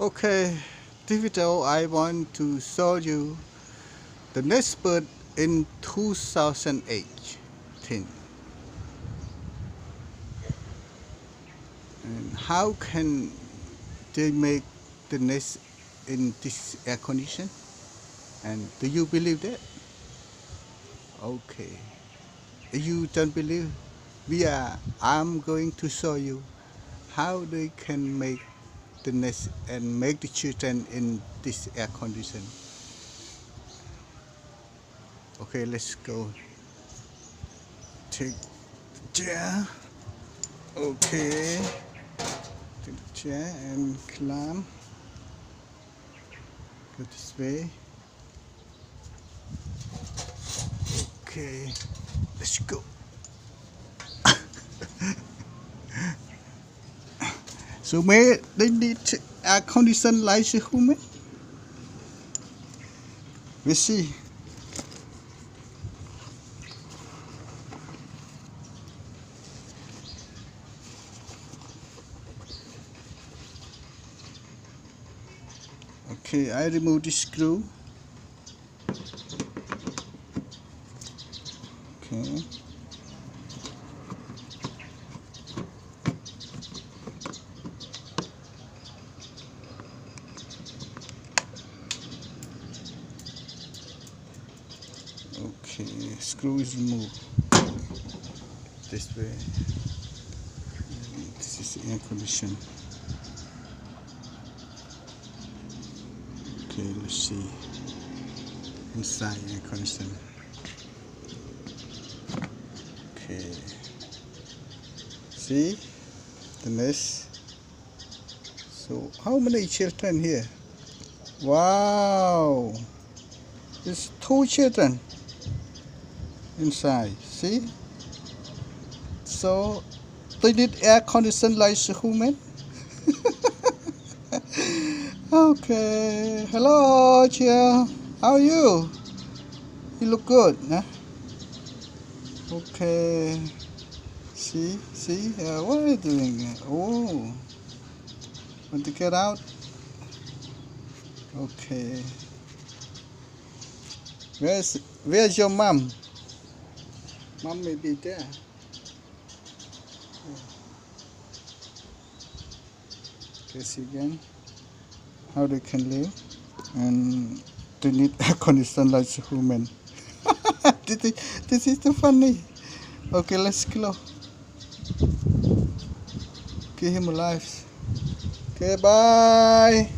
Okay, this video I want to show you the next bird in 2018 and how can they make the nest in this air condition, and do you believe that? Okay, if you don't believe, I'm going to show you how they can make the nest and make the children in this air condition. Okay, let's go. Take the chair. Okay, take the chair and climb. Go this way. Okay, let's go. So may they need air condition like a human? We see. Okay, I remove the screw. Okay. Okay, screw is removed. This way. This is the air condition. Okay, let's see inside air condition. Okay, see the nest. So how many children here? Wow, there's 2 children inside. See, so they need air condition like a human. Okay, hello, Chia. How are you? You look good, huh? Okay. See, what are you doing? Oh, want to get out? Okay. Where's your mom? Mom may be there. Okay, see again how they can live, and they need air condition like a human. This is too funny. Okay, let's go. Give him a life. Okay, bye.